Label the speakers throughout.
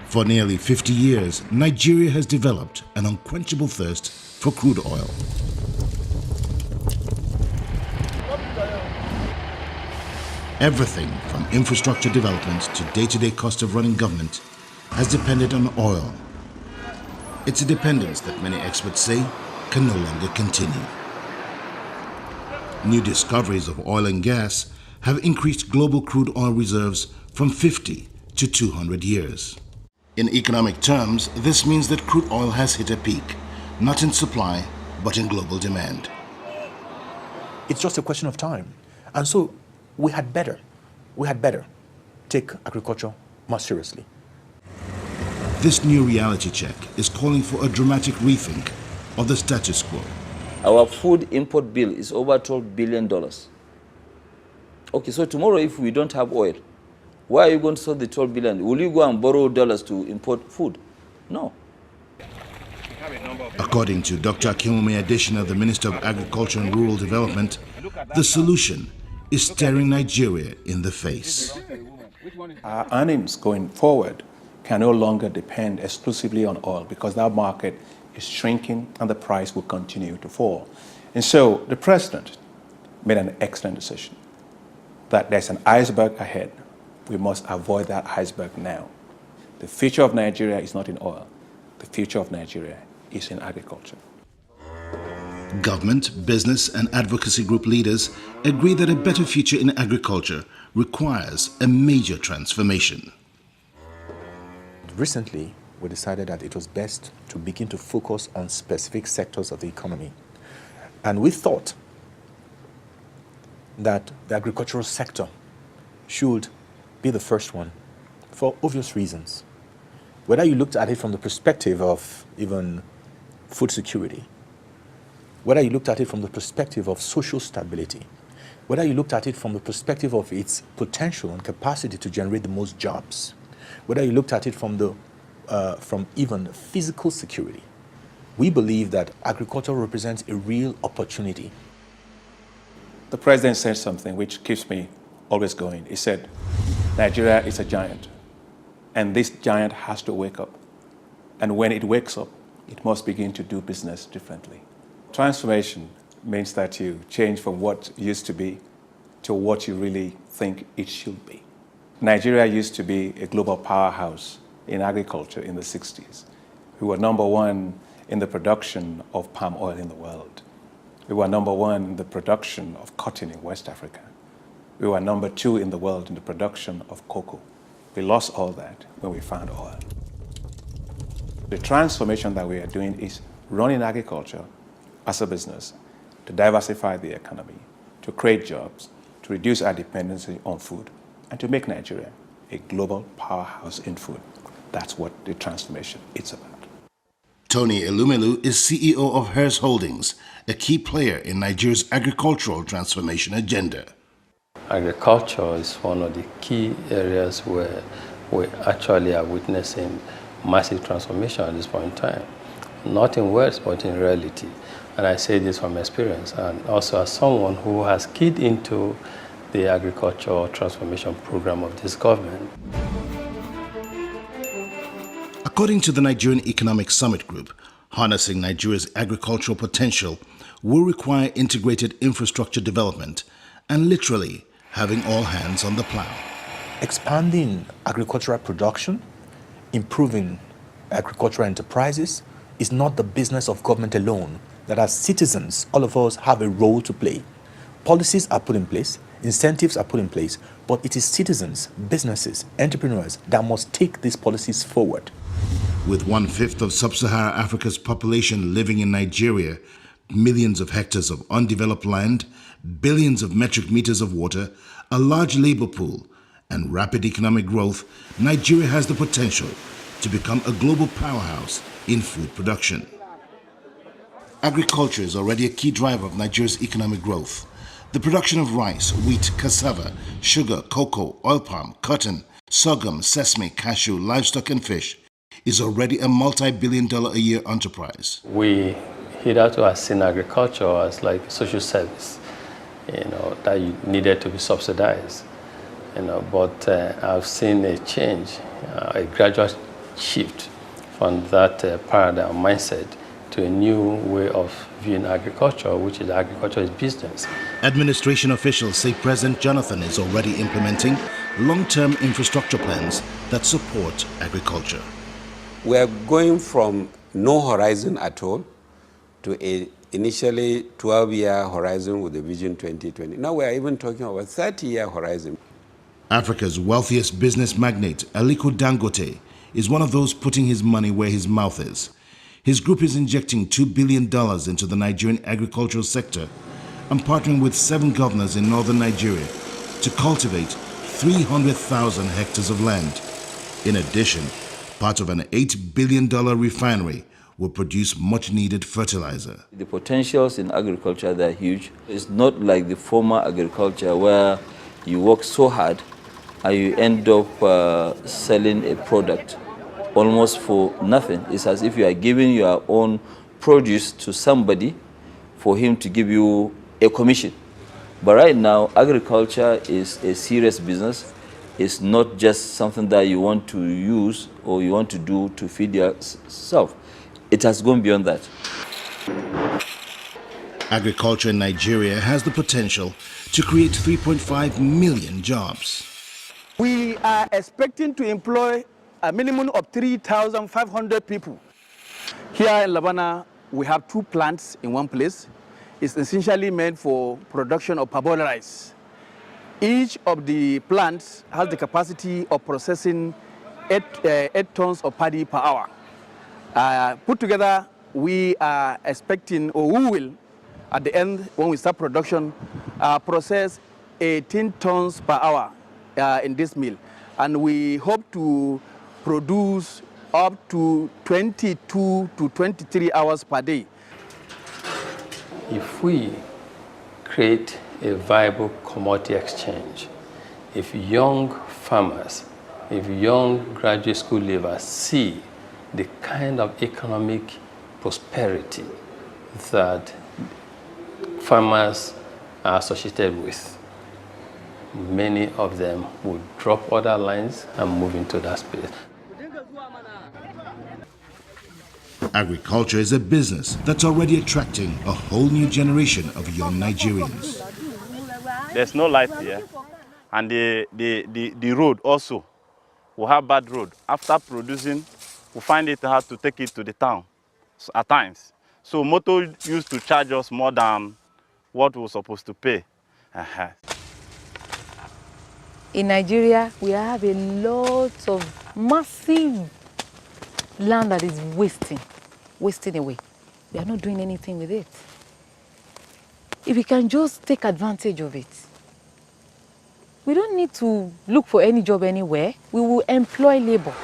Speaker 1: For nearly 50 years, Nigeria has developed an unquenchable thirst for crude oil. Everything from infrastructure development to day-to-day cost of running government has depended on oil. It's a dependence that many experts say can no longer continue. New discoveries of oil and gas have increased global crude oil reserves from 50 to 200 years. In economic terms, this means that crude oil has hit a peak, not in supply, but in global demand.
Speaker 2: It's just a question of time. And so we had better take agriculture more seriously.
Speaker 1: This new reality check is calling for a dramatic rethink of the status quo.
Speaker 3: Our food import bill is over $12 billion. Okay, so tomorrow if we don't have oil, where are you going to sell the 12 billion? Will you go and borrow dollars to import food? No.
Speaker 1: According to Dr. Akinwumi Adesina, the Minister of Agriculture and Rural Development, the solution is staring Nigeria in the face.
Speaker 4: Our earnings going forward can no longer depend exclusively on oil because that market is shrinking and the price will continue to fall. And so the president made an excellent decision that there's an iceberg ahead. We must avoid that iceberg now. The future of Nigeria is not in oil. The future of Nigeria is in agriculture.
Speaker 1: Government, business, and advocacy group leaders agree that a better future in agriculture requires a major transformation.
Speaker 2: Recently, we decided that it was best to begin to focus on specific sectors of the economy. And we thought that the agricultural sector should be the first one for obvious reasons. Whether you looked at it from the perspective of even food security, whether you looked at it from the perspective of social stability, whether you looked at it from the perspective of its potential and capacity to generate the most jobs, whether you looked at it from even physical security, we believe that agriculture represents a real opportunity.
Speaker 4: The president said something which keeps me always going. He said, Nigeria is a giant, and this giant has to wake up. And when it wakes up, it must begin to do business differently. Transformation means that you change from what used to be to what you really think it should be. Nigeria used to be a global powerhouse in agriculture in the 60s. We were number one in the production of palm oil in the world. We were number one in the production of cotton in West Africa. We were number two in the world in the production of cocoa. We lost all that when we found oil. The transformation that we are doing is running agriculture as a business to diversify the economy, to create jobs, to reduce our dependency on food, and to make Nigeria a global powerhouse in food. That's what the transformation is about.
Speaker 1: Tony Elumelu is CEO of Hers Holdings, a key player in Nigeria's agricultural transformation agenda.
Speaker 5: Agriculture is one of the key areas where we actually are witnessing massive transformation at this point in time. Not in words, but in reality. And I say this from experience, and also as someone who has keyed into the agricultural transformation program of this government.
Speaker 1: According to the Nigerian Economic Summit Group, harnessing Nigeria's agricultural potential will require integrated infrastructure development and literally having all hands on the plow.
Speaker 2: Expanding agricultural production, improving agricultural enterprises is not the business of government alone. That as citizens, all of us have a role to play. Policies are put in place, incentives are put in place, but it is citizens, businesses, entrepreneurs that must take these policies forward.
Speaker 1: With 1/5 of sub-Saharan Africa's population living in Nigeria, millions of hectares of undeveloped land, billions of metric meters of water, a large labor pool, and rapid economic growth, Nigeria has the potential to become a global powerhouse in food production. Agriculture is already a key driver of Nigeria's economic growth. The production of rice, wheat, cassava, sugar, cocoa, oil palm, cotton, sorghum, sesame, cashew, livestock and fish is already a multi-billion-dollar-a-year enterprise.
Speaker 5: We hitherto have seen agriculture as like social service, that you needed to be subsidized. But I've seen a change, a gradual shift from that paradigm mindset to a new way of viewing agriculture, which is agriculture is business.
Speaker 1: Administration officials say President Jonathan is already implementing long-term infrastructure plans that support agriculture.
Speaker 6: We are going from no horizon at all to a initially 12-year horizon with the Vision 2020. Now we are even talking about a 30-year horizon.
Speaker 1: Africa's wealthiest business magnate, Aliko Dangote, is one of those putting his money where his mouth is. His group is injecting $2 billion into the Nigerian agricultural sector and partnering with 7 governors in northern Nigeria to cultivate 300,000 hectares of land. In addition, part of an $8 billion refinery will produce much-needed fertilizer.
Speaker 3: The potentials in agriculture, they're huge. It's not like the former agriculture where you work so hard and you end up selling a product almost for nothing. It's as if you are giving your own produce to somebody for him to give you a commission. But right now, agriculture is a serious business. It's not just something that you want to use or you want to do to feed yourself. It has gone beyond that.
Speaker 1: Agriculture in Nigeria has the potential to create 3.5 million jobs.
Speaker 7: We are expecting to employ a minimum of 3,500 people. Here in Labana, we have 2 plants in one place. It's essentially meant for production of parboiled rice. Each of the plants has the capacity of processing 8 tons of paddy per hour. Put together, we are expecting, or we will, at the end, when we start production, process 18 tons per hour in this mill. And we hope to produce up to 22 to 23 hours per day.
Speaker 5: If we create a viable commodity exchange, if young farmers, if young graduate school leavers see the kind of economic prosperity that farmers are associated with, many of them will drop other lines and move into that space.
Speaker 1: Agriculture is a business that's already attracting a whole new generation of young Nigerians.
Speaker 8: There's no light here, and the road also, we have bad road. After producing, we find it hard to take it to the town at times. So motor used to charge us more than what we were supposed to pay.
Speaker 9: In Nigeria, we have a lot of massive land that is wasting away. We are not doing anything with it. If we can just take advantage of it, we don't need to look for any job anywhere. We will employ labor.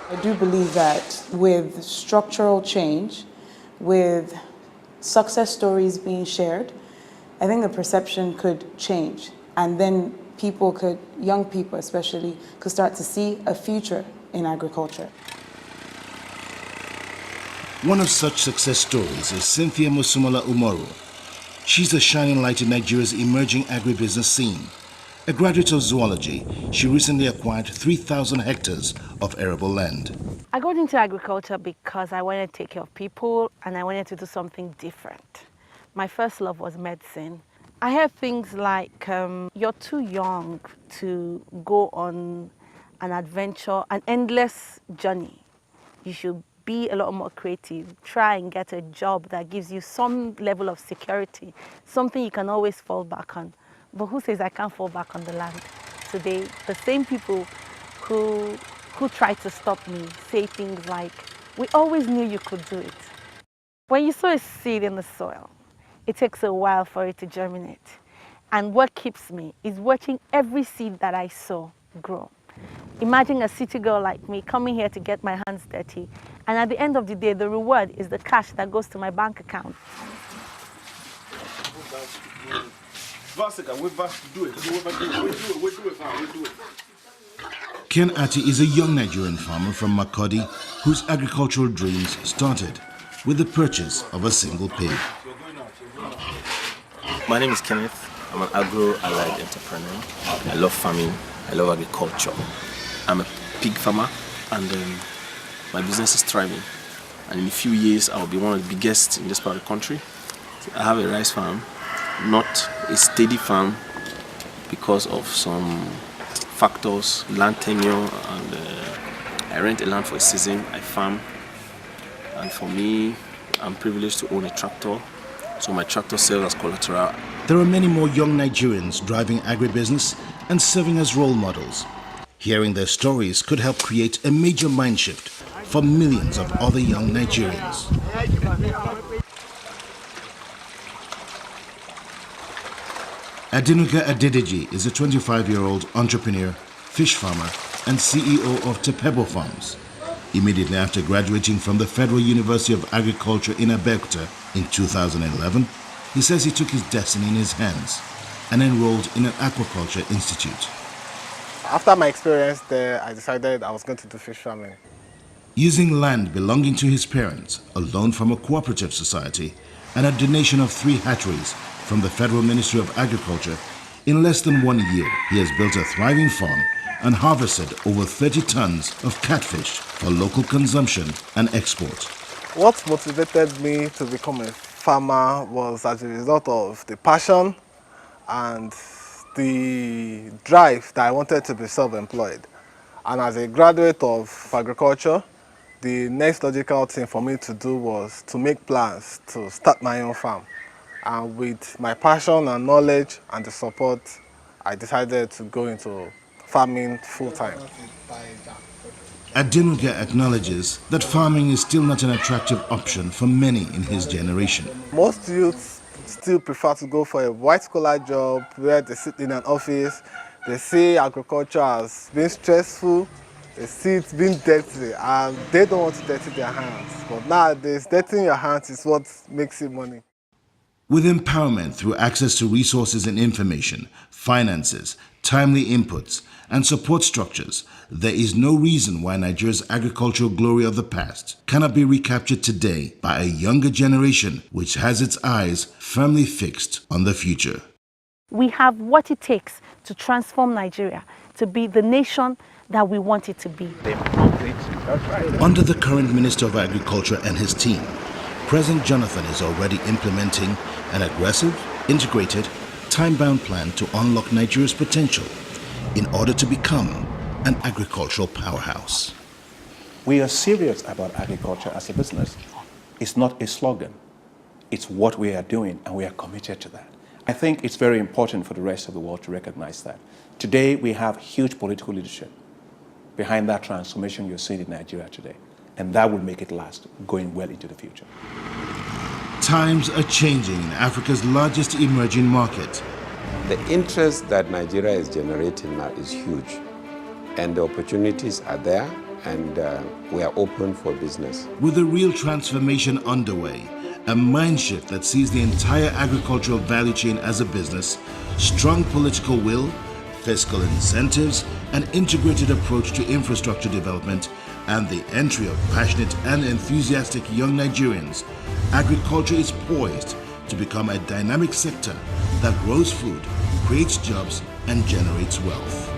Speaker 10: I do believe that with structural change, with success stories being shared, I think the perception could change. And then people could, young people especially, could start to see a future in agriculture.
Speaker 1: One of such success stories is Cynthia Musumala Umaru. She's a shining light in Nigeria's emerging agribusiness scene. A graduate of zoology, she recently acquired 3,000 hectares of arable land.
Speaker 11: I got into agriculture because I wanted to take care of people and I wanted to do something different. My first love was medicine. I heard things like, you're too young to go on an adventure, an endless journey. You should be a lot more creative. Try and get a job that gives you some level of security, something you can always fall back on. But who says I can't fall back on the land? Today, the same people who try to stop me say things like, we always knew you could do it. When you sow a seed in the soil, it takes a while for it to germinate. And what keeps me is watching every seed that I sow grow. Imagine a city girl like me coming here to get my hands dirty, and at the end of the day, the reward is the cash that goes to my bank account.
Speaker 1: Ken Ati is a young Nigerian farmer from Makurdi whose agricultural dreams started with the purchase of a single pig.
Speaker 12: My name is Kenneth. I'm an agro-allied entrepreneur. I love farming. I love agriculture. I'm a pig farmer. and my business is thriving. And in a few years, I'll be one of the biggest in this part of the country. I have a rice farm, not a steady farm because of some factors, land tenure, and I rent a land for a season, I farm. And for me, I'm privileged to own a tractor, so my tractor serves as collateral.
Speaker 1: There are many more young Nigerians driving agribusiness and serving as role models. Hearing their stories could help create a major mind shift for millions of other young Nigerians. Adinuga Adedeji is a 25-year-old entrepreneur, fish farmer, and CEO of Tepebo Farms. Immediately after graduating from the Federal University of Agriculture in Abeokuta in 2011, he says he took his destiny in his hands and enrolled in an aquaculture institute.
Speaker 13: After my experience there, I decided I was going to do fish farming.
Speaker 1: Using land belonging to his parents, a loan from a cooperative society, and a donation of 3 hatcheries from the Federal Ministry of Agriculture, in less than 1 year, he has built a thriving farm and harvested over 30 tons of catfish for local consumption and export.
Speaker 13: What motivated me to become a farmer was as a result of the passion and the drive that I wanted to be self-employed. And as a graduate of agriculture, the next logical thing for me to do was to make plans to start my own farm. And with my passion and knowledge and the support, I decided to go into farming full-time.
Speaker 1: Adinuga acknowledges that farming is still not an attractive option for many in his generation.
Speaker 13: Most youths still prefer to go for a white-collar job where they sit in an office. They see agriculture as being stressful, they see it being dirty, and they don't want to dirty their hands. But nowadays, dirtying your hands is what makes you money.
Speaker 1: With empowerment through access to resources and information, finances, timely inputs, and support structures, there is no reason why Nigeria's agricultural glory of the past cannot be recaptured today by a younger generation which has its eyes firmly fixed on the future.
Speaker 11: We have what it takes to transform Nigeria to be the nation that we want it to be.
Speaker 1: Under the current Minister of Agriculture and his team, President Jonathan is already implementing an aggressive, integrated, time-bound plan to unlock Nigeria's potential in order to become an agricultural powerhouse.
Speaker 4: We are serious about agriculture as a business. It's not a slogan. It's what we are doing, and we are committed to that. I think it's very important for the rest of the world to recognize that. Today, we have huge political leadership behind that transformation you're seeing in Nigeria today, and that will make it last, going well into the future.
Speaker 1: Times are changing in Africa's largest emerging market.
Speaker 6: The interest that Nigeria is generating now is huge, and the opportunities are there, and we are open for business.
Speaker 1: With a real transformation underway, a mind shift that sees the entire agricultural value chain as a business, strong political will, fiscal incentives, an integrated approach to infrastructure development, and the entry of passionate and enthusiastic young Nigerians, agriculture is poised to become a dynamic sector that grows food, creates jobs, and generates wealth.